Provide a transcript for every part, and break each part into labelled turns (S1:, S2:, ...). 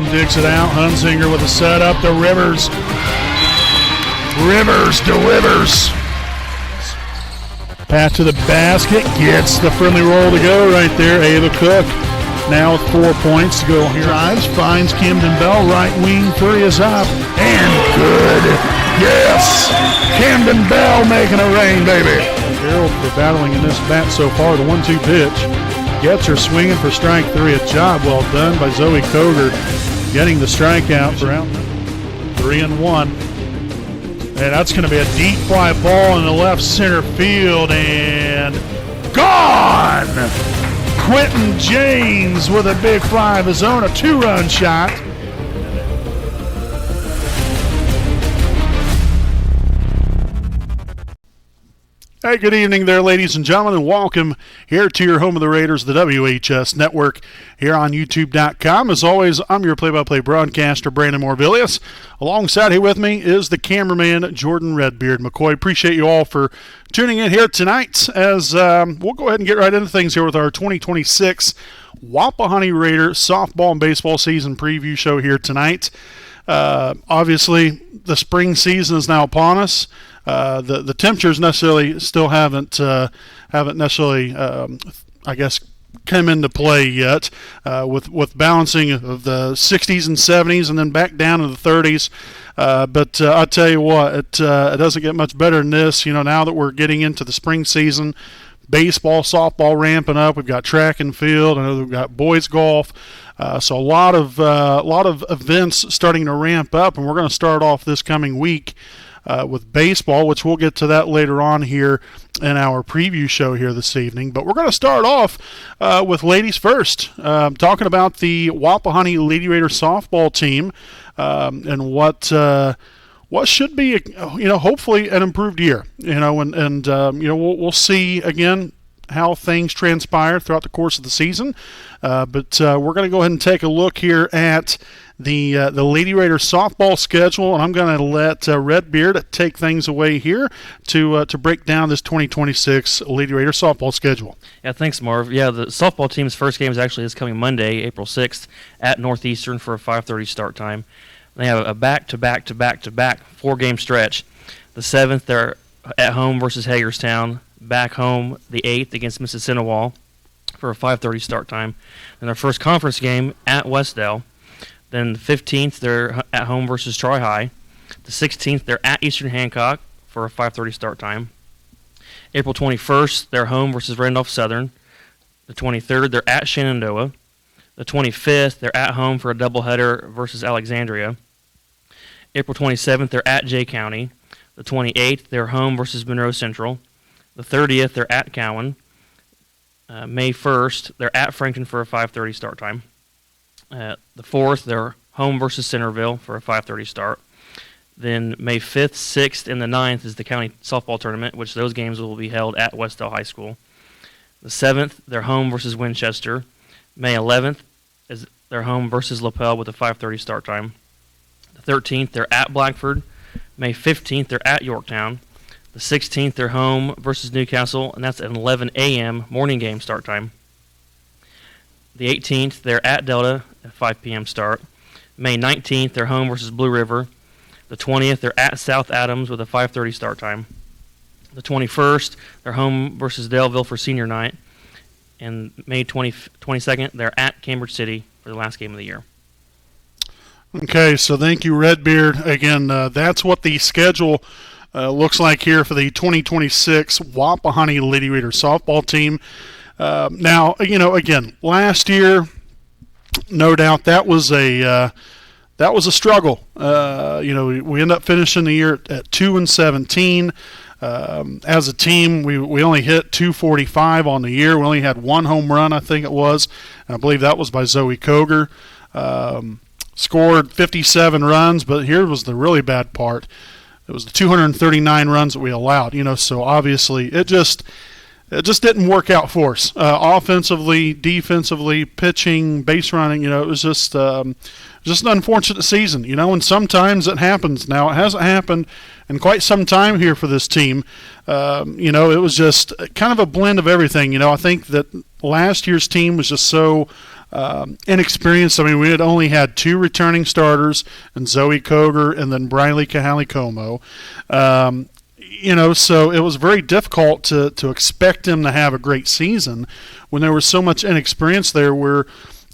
S1: Jackson digs it out. Hunsinger with a setup to Rivers. Rivers delivers. Pass to the basket. Gets the friendly roll to go right there. Ava Cook now with 4 points to go here. Drives, finds Camden Bell. Right wing three is up. And good. Yes. Camden Bell making a rain, baby. Harold for battling in this bat so far. The 1-2 pitch. Gets her swinging for strike three. A job well done by Zoe Koger getting the strikeout for out. 3-1. And that's going to be a deep fly ball in the left center field. And gone! Quentin James with a big fly of his own. A 2-run shot. Hey, good evening there, ladies and gentlemen, and welcome here to your home of the Raiders, the WHS Network, here on YouTube.com. As always, I'm your play-by-play broadcaster, Brandon Morvillius. Alongside here with me is the cameraman, Jordan Redbeard McCoy. Appreciate you all for tuning in here tonight as we'll go ahead and get right into things here with our 2026 Wapahani Raider softball and baseball season preview show here tonight. Obviously, the spring season is now upon us. The temperatures necessarily still haven't necessarily come into play yet with balancing of the 60s and 70s and then back down to the 30s. But I'll tell you what, it doesn't get much better than this. You know, now that we're getting into the spring season, baseball, softball ramping up. We've got track and field. I know we've got boys golf. So a lot of events starting to ramp up, and we're going to start off this coming week with baseball, which we'll get to that later on here in our preview show here this evening. But we're going to start off with ladies first, talking about the Wapahani Lady Raider softball team and what should be, hopefully an improved year. We'll see again how things transpire throughout the course of the season. But we're going to go ahead and take a look here at the Lady Raider softball schedule, and I'm going to let Redbeard take things away here to break down this 2026 Lady Raider softball schedule.
S2: Yeah, thanks, Marv. Yeah, the softball team's first game is actually this coming Monday, April 6th, at Northeastern for a 5:30 start time. They have a back-to-back 4-game stretch. The 7th, they're at home versus Hagerstown. Back home, the 8th against Mississinawa for a 5:30 start time. And their first conference game at Westdale. Then the 15th, they're at home versus Troy High. The 16th, they're at Eastern Hancock for a 5:30 start time. April 21st, they're home versus Randolph Southern. The 23rd, they're at Shenandoah. The 25th, they're at home for a doubleheader versus Alexandria. April 27th, they're at Jay County. The 28th, they're home versus Monroe Central. The 30th, they're at Cowan. May 1st, they're at Franklin for a 5:30 start time. The 4th, they're home versus Centerville for a 5:30 start. Then May 5th, 6th, and the 9th is the county softball tournament, which those games will be held at Westdale High School. The 7th, they're home versus Winchester. May 11th is they're home versus Lapel with a 5:30 start time. The 13th, they're at Blackford. May 15th, they're at Yorktown. The 16th, they're home versus Newcastle, and that's an 11 a.m. morning game start time. The 18th, they're at Delta at 5 p.m. start. May 19th, they're home versus Blue River. The 20th, they're at South Adams with a 5:30 start time. The 21st, they're home versus Daleville for senior night. And May 22nd, they're at Cambridge City for the last game of the year.
S1: Okay, so thank you, Redbeard. Again, that's what the schedule looks like here for the 2026 Wapahani Lady Raider softball team. Now, again, last year, no doubt that was a struggle. We end up finishing the year at 2-17. As a team, we only hit 245 on the year. We only had one home run, I think it was, and I believe that was by Zoe Koger. Scored 57 runs, but here was the really bad part. It was the 239 runs that we allowed. So obviously it just didn't work out for us. Offensively, defensively, pitching, base running. It was just an unfortunate season. And sometimes it happens. Now it hasn't happened in quite some time here for this team. It was just kind of a blend of everything. I think that last year's team was just so inexperienced. I mean, we had only had 2 returning starters, and Zoe Koger and then Briley Kahali-Como. So it was very difficult to expect them to have a great season when there was so much inexperience there where,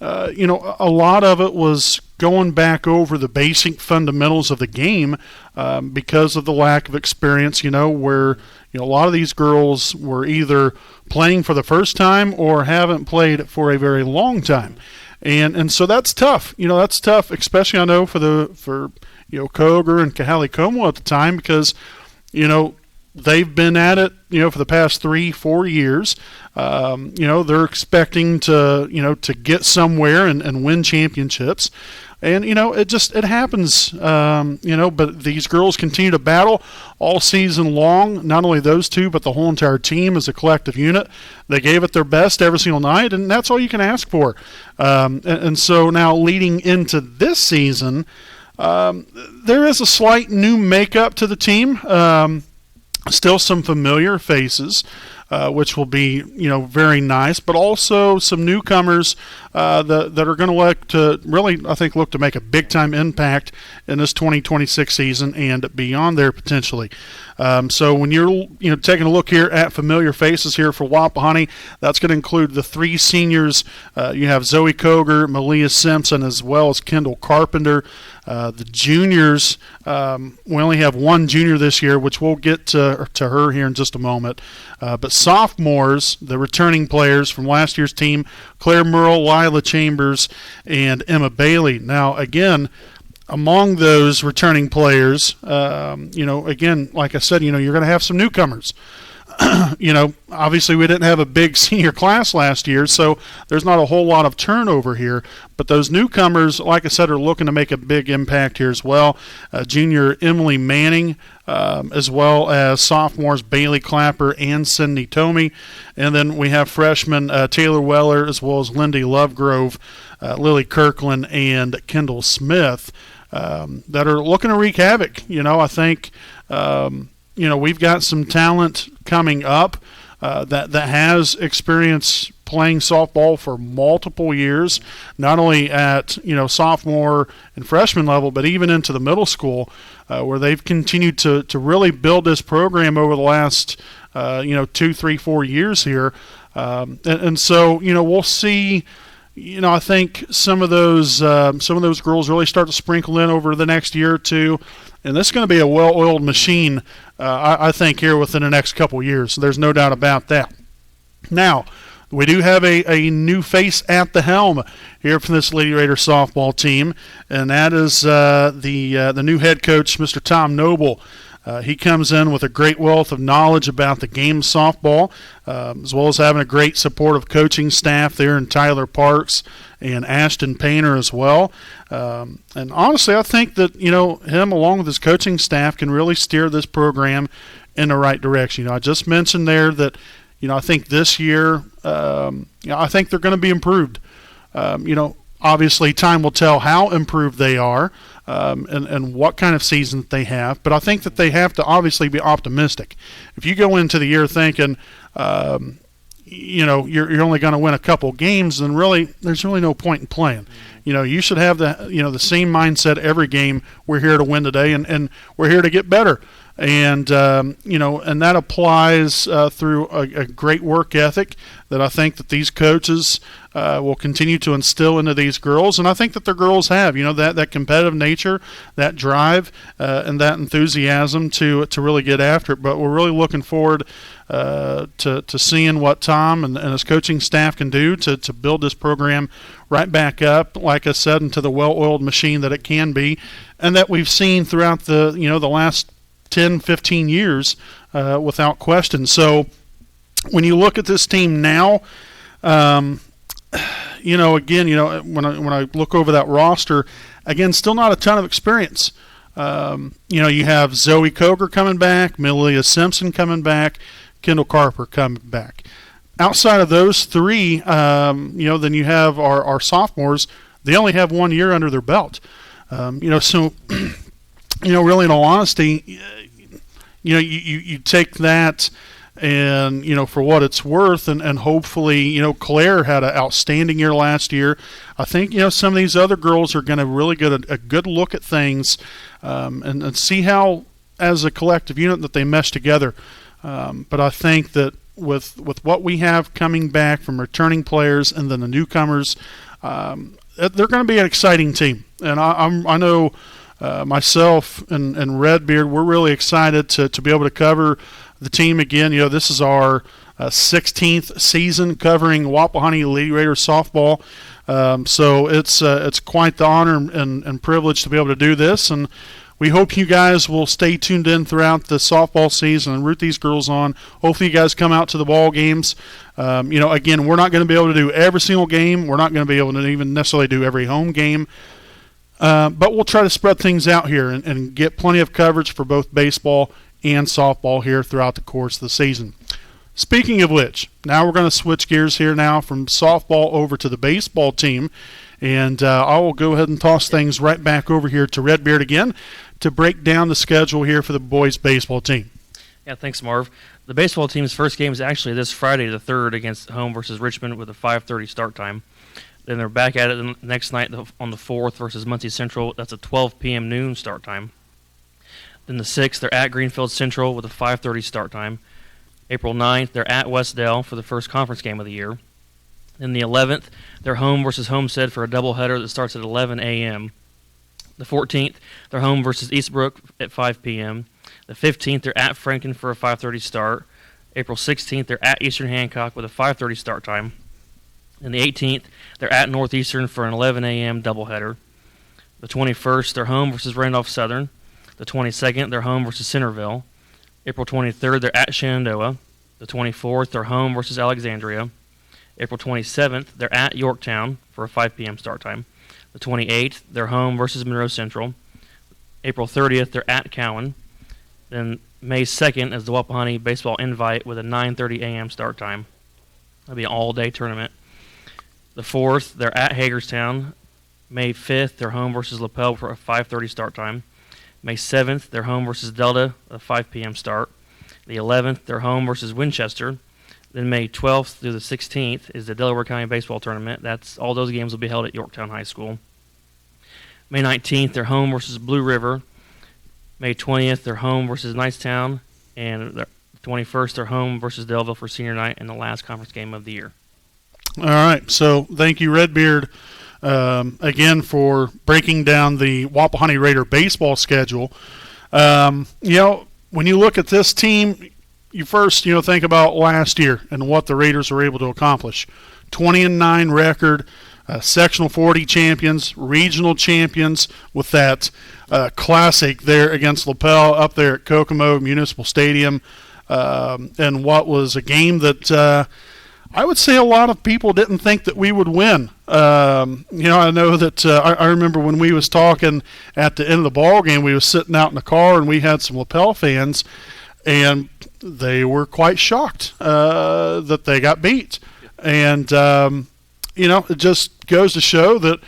S1: a lot of it was going back over the basic fundamentals of the game because of the lack of experience, where a lot of these girls were either playing for the first time or haven't played for a very long time. And so that's tough. That's tough, especially I know for Koger and Kahali-Como at the time because they've been at it, for the past 3-4 years. They're expecting to get somewhere and win championships. And, it happens, but these girls continue to battle all season long. Not only those 2, but the whole entire team as a collective unit. They gave it their best every single night, and that's all you can ask for. And so now leading into this season, there is a slight new makeup to the team. Still some familiar faces, which will be very nice, but also some newcomers that are going to look to make a big time impact in this 2026 season and beyond there potentially. So when you're taking a look here at familiar faces here for Wapahani, that's going to include the 3 seniors. You have Zoe Koger, Malia Simpson, as well as Kendall Carpenter. The juniors, we only have 1 junior this year, which we'll get to her here in just a moment. But sophomores, the returning players from last year's team, Claire Merle, Lila Chambers, and Emma Bailey. Now, again, among those returning players, again, like I said, you're going to have some newcomers. Obviously we didn't have a big senior class last year, so there's not a whole lot of turnover here. But those newcomers, like I said, are looking to make a big impact here as well. Junior Emily Manning, as well as sophomores Bailey Clapper and Cindy Tomey. And then we have freshmen Taylor Weller, as well as Lindy Lovegrove, Lily Kirkland, and Kendall Smith that are looking to wreak havoc. I think we've got some talent coming up that has experience playing softball for multiple years, not only at sophomore and freshman level, but even into the middle school, where they've continued to really build this program over the last 2, 3, 4 years here, and so we'll see. I think some of those girls really start to sprinkle in over the next year or two, and this is going to be a well-oiled machine, I think, here within the next couple of years. There's no doubt about that. Now, we do have a new face at the helm here from this Lady Raider softball team, and that is the new head coach, Mr. Tom Noble. He comes in with a great wealth of knowledge about the game of softball, as well as having a great supportive coaching staff there in Tyler Parks and Ashton Painter as well. And honestly, I think that him along with his coaching staff can really steer this program in the right direction. I just mentioned there that I think this year, I think they're going to be improved. Obviously, time will tell how improved they are. And what kind of season that they have. But I think that they have to obviously be optimistic. If you go into the year thinking, you're only going to win a couple games, then really there's really no point in playing. You should have the same mindset every game. We're here to win today, and we're here to get better. And and that applies through a great work ethic that I think that these coaches will continue to instill into these girls, and I think that their girls have that competitive nature, that drive, and that enthusiasm to really get after it. But we're really looking forward to seeing what Tom and his coaching staff can do to build this program right back up, like I said, into the well-oiled machine that it can be, and that we've seen throughout the last 10, 15 years without question. So when you look at this team now, again, when I look over that roster, again, still not a ton of experience. You have Zoe Koger coming back, Malia Simpson coming back, Kendall Carper coming back. Outside of those 3, then you have our sophomores. They only have 1 year under their belt. So really, in all honesty, you take that And, for what it's worth, and hopefully, Claire had an outstanding year last year. I think, some of these other girls are going to really get a good look at things and see how, as a collective unit, that they mesh together. But I think that with what we have coming back from returning players and then the newcomers, they're going to be an exciting team. And I know myself and Redbeard, we're really excited to be able to cover the team again. This is our 16th season covering Wapahani Lady Raiders softball. So it's quite the honor and privilege to be able to do this. And we hope you guys will stay tuned in throughout the softball season and root these girls on. Hopefully you guys come out to the ball games. Again, we're not going to be able to do every single game. We're not going to be able to even necessarily do every home game. But we'll try to spread things out here and get plenty of coverage for both baseball and softball here throughout the course of the season. Speaking of which, now we're going to switch gears here now from softball over to the baseball team. And I will go ahead and toss things right back over here to Redbeard again to break down the schedule here for the boys baseball team.
S2: Yeah, thanks, Marv. The baseball team's first game is actually this Friday the 3rd against home versus Richmond with a 5:30 start time. Then they're back at it the next night on the 4th versus Muncie Central. That's a 12 p.m. noon start time. Then the 6th, they're at Greenfield Central with a 5:30 start time. April 9th, they're at Westdale for the first conference game of the year. Then the 11th, they're home versus Homestead for a doubleheader that starts at 11 a.m. The 14th, they're home versus Eastbrook at 5 p.m. The 15th, they're at Franken for a 5:30 start. April 16th, they're at Eastern Hancock with a 5:30 start time. And the 18th, they're at Northeastern for an 11 a.m. doubleheader. The 21st, they're home versus Randolph Southern. The 22nd, they're home versus Centerville. April 23rd, they're at Shenandoah. The 24th, they're home versus Alexandria. April 27th, they're at Yorktown for a 5 p.m. start time. The 28th, they're home versus Monroe Central. April 30th, they're at Cowan. Then May 2nd is the Wapahani Baseball Invite with a 9:30 a.m. start time. That'll be an all-day tournament. The 4th, they're at Hagerstown. May 5th, they're home versus LaPel for a 5:30 start time. May 7th, they're home versus Delta, a 5 p.m. start. The 11th, they're home versus Winchester. Then May 12th through the 16th is the Delaware County Baseball Tournament. All those games will be held at Yorktown High School. May 19th, they're home versus Blue River. May 20th, they're home versus Nicetown. And the 21st, they're home versus Delville for senior night and the last conference game of the year.
S1: All right, so thank you, Redbeard, again for breaking down the Wapahani Raider baseball schedule. When you look at this team, you first think about last year and what the Raiders were able to accomplish. 20-9 record, sectional 40 champions, regional champions with that classic there against LaPel up there at Kokomo Municipal Stadium, and what was a game that I would say a lot of people didn't think that we would win. I know that I remember when we was talking at the end of the ball game, we was sitting out in the car and we had some LaPel fans, and they were quite shocked that they got beat. And, it just goes to show that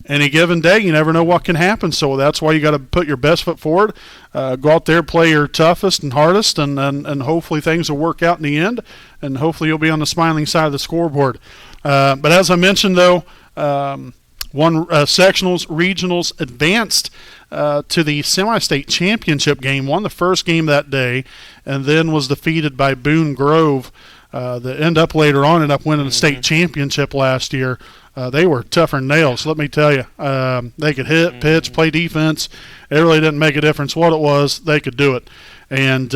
S1: any given day, you never know what can happen. So that's why you got to put your best foot forward, go out there, play your toughest and hardest, and hopefully things will work out in the end, and hopefully you'll be on the smiling side of the scoreboard. But as I mentioned, though, one sectionals, regionals advanced to the semi-state championship game, won the first game that day, and then was defeated by Boone Grove. That later on ended up winning the state championship last year. They were tougher than nails, let me tell you. They could hit, pitch, play defense. It really didn't make a difference what it was. They could do it. And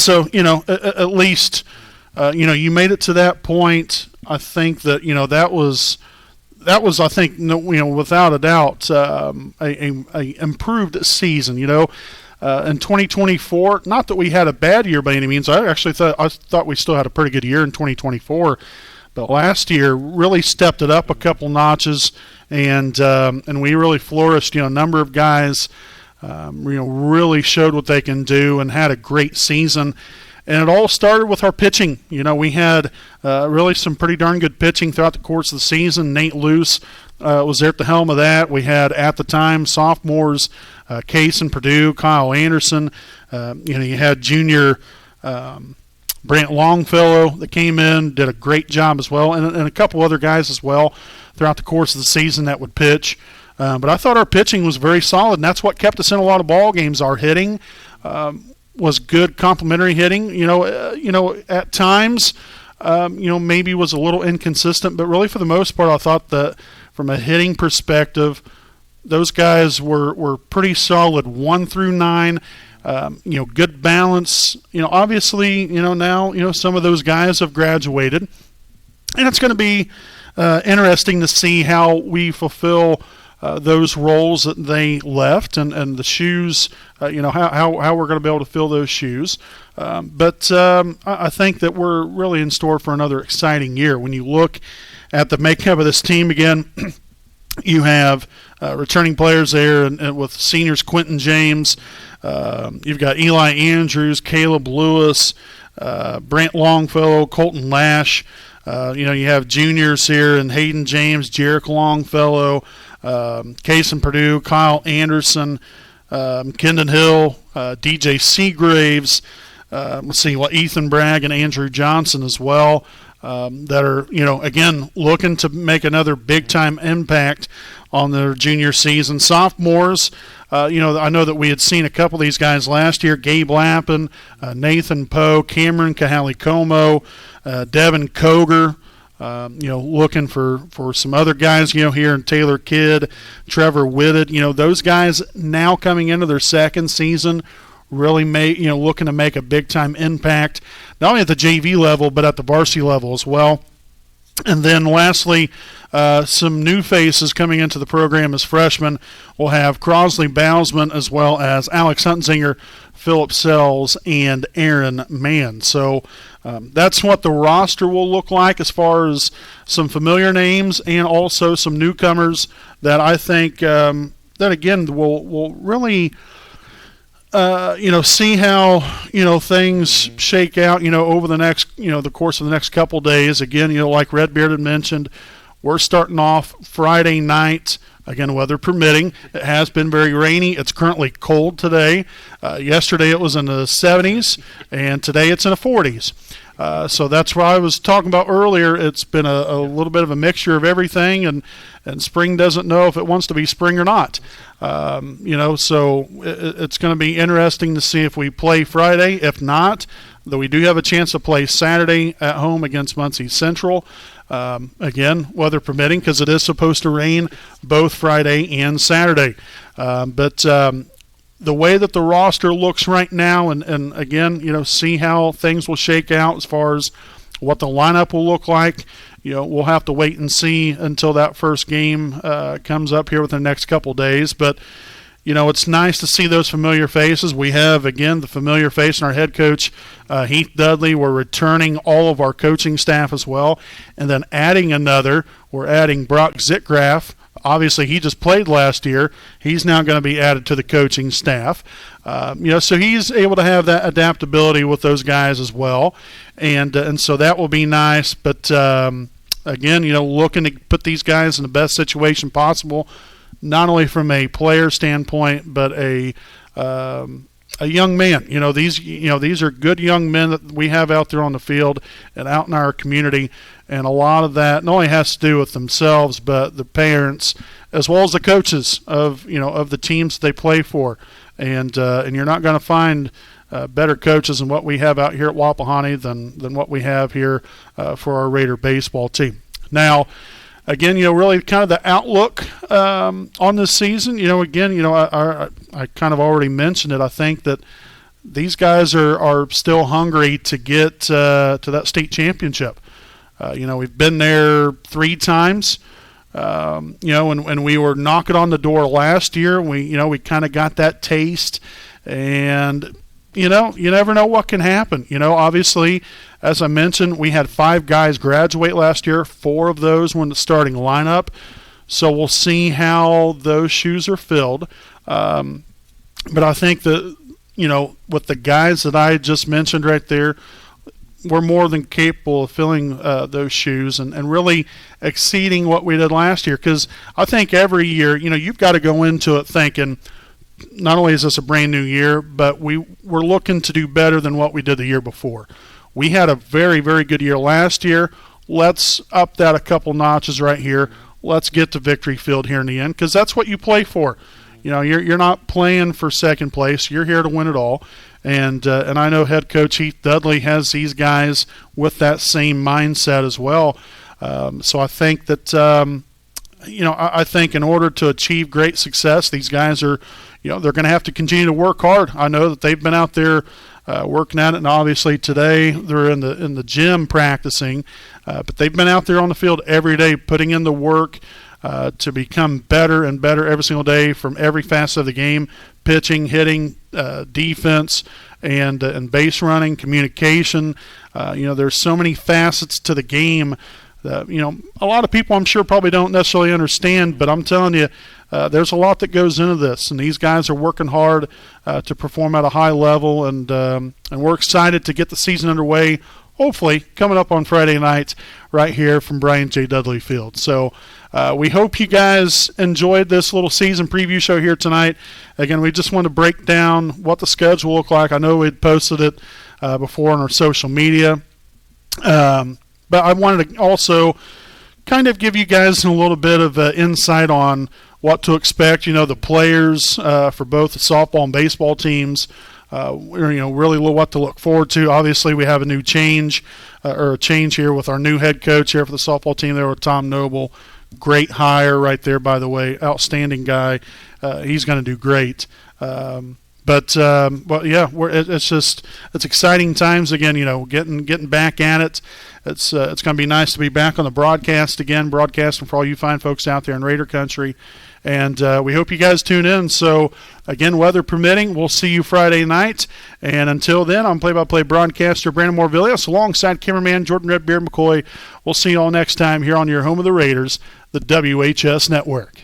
S1: so, at least, you made it to that point. I think that, that was, I think, without a doubt, a improved season. In 2024, not that we had a bad year by any means. I thought we still had a pretty good year in 2024, but last year really stepped it up a couple notches, and we really flourished. A number of guys, really showed what they can do and had a great season. And it all started with our pitching. We had really some pretty darn good pitching throughout the course of the season. Nate Luce was there at the helm of that. We had, at the time, sophomores, Case and Purdue, Kyle Anderson. You had junior Brant Longfellow that came in did a great job as well, and a couple other guys as well throughout the course of the season that would pitch. But I thought our pitching was very solid, and that's what kept us in a lot of ball games. Our hitting was good, complementary hitting. At times, maybe was a little inconsistent, but really for the most part, I thought that from a hitting perspective, those guys were pretty solid, 1 through 9. Good balance. Obviously, now some of those guys have graduated, and it's going to be interesting to see how we fulfill those roles that they left, and the shoes. How we're going to be able to fill those shoes. But I think that we're really in store for another exciting year. When you look at the makeup of this team again, you have returning players there, and with seniors Quentin James, you've got Eli Andrews, Caleb Lewis, Brant Longfellow, Colton Lash. You have juniors here and Hayden James, Jarek Longfellow, Cason Purdue, Kyle Anderson, Kendon Hill, DJ Seagraves. Ethan Bragg and Andrew Johnson as well. That are, again, looking to make another big-time impact on their junior season. Sophomores, I know that we had seen a couple of these guys last year, Gabe Lappin, Nathan Poe, Cameron Kahali-Como, Devin Koger, looking for some other guys, here in Taylor Kidd, Trevor Whitted. Those guys now coming into their second season, really looking to make a big-time impact, not only at the JV level, but at the varsity level as well. And then lastly, some new faces coming into the program as freshmen. We'll have Crosley Bousman as well as Alex Hunzinger, Philip Sells, and Aaron Mann. So that's what the roster will look like as far as some familiar names and also some newcomers that I think that, again, will really – see how, things shake out, over the next, the course of the next couple days. Again, like Redbeard had mentioned, we're starting off Friday night, again, weather permitting. It has been very rainy. It's currently cold today. Yesterday it was in the 70s, and today it's in the 40s. So that's what I was talking about earlier. It's been a little bit of a mixture of everything, and spring doesn't know if it wants to be spring or not. So it's going to be interesting to see if we play Friday. If not, though, we do have a chance to play Saturday at home against Muncie Central. Again, weather permitting, because it is supposed to rain both Friday and Saturday. But the way that the roster looks right now, and again, see how things will shake out as far as what the lineup will look like. We'll have to wait and see until that first game comes up here within the next couple days. But, it's nice to see those familiar faces. We have, again, the familiar face in our head coach, Heath Dudley. We're returning all of our coaching staff as well. And then adding another, we're adding Brock Zitgraff. Obviously, he just played last year. He's now going to be added to the coaching staff. So he's able to have that adaptability with those guys as well. And so that will be nice. But, again, looking to put these guys in the best situation possible, not only from a player standpoint, but a young man. These are good young men that we have out there on the field and out in our community. And a lot of that not only has to do with themselves, but the parents as well as the coaches of the teams they play for. And you're not going to find better coaches than what we have out here at Wapahani than what we have here for our Raider baseball team. Now, again, really kind of the outlook on this season. I kind of already mentioned it. I think that these guys are still hungry to get to that state championship. We've been there 3 times. When we were knocking on the door last year, we kind of got that taste, and you never know what can happen. Obviously, as I mentioned, we had 5 guys graduate last year. 4 of those were in the starting lineup, so we'll see how those shoes are filled. But I think that with the guys that I just mentioned right there, we're more than capable of filling those shoes and really exceeding what we did last year. Because I think every year, you've got to go into it thinking, not only is this a brand new year, but we're looking to do better than what we did the year before. We had a very, very good year last year. Let's up that a couple notches right here. Let's get to victory field here in the end, because that's what you play for. You're not playing for second place. You're here to win it all. And I know head coach Heath Dudley has these guys with that same mindset as well. So I think that I think in order to achieve great success, these guys are, they're going to have to continue to work hard. I know that they've been out there working at it, and obviously today they're in the gym practicing, but they've been out there on the field every day putting in the work to become better and better every single day from every facet of the game: pitching, hitting, defense, and base running, communication. There's so many facets to the game that a lot of people I'm sure probably don't necessarily understand, but I'm telling you, there's a lot that goes into this, and these guys are working hard to perform at a high level, and we're excited to get the season underway, hopefully coming up on Friday night right here from Brian J. Dudley Field. So we hope you guys enjoyed this little season preview show here tonight. Again, we just want to break down what the schedule will look like. I know we'd posted it before on our social media, but I wanted to also kind of give you guys a little bit of insight on what to expect. The players for both the softball and baseball teams, really what to look forward to. Obviously, we have a new change here with our new head coach here for the softball team there with Tom Noble. Great hire right there, by the way. Outstanding guy. He's going to do great. But yeah, it's exciting times again. Getting back at it. It's going to be nice to be back on the broadcast again, broadcasting for all you fine folks out there in Raider Country. And we hope you guys tune in. So, again, weather permitting, we'll see you Friday night. And until then, I'm play-by-play broadcaster Brandon Moore-Villias alongside cameraman Jordan Redbeard McCoy. We'll see you all next time here on your home of the Raiders, the WHS Network.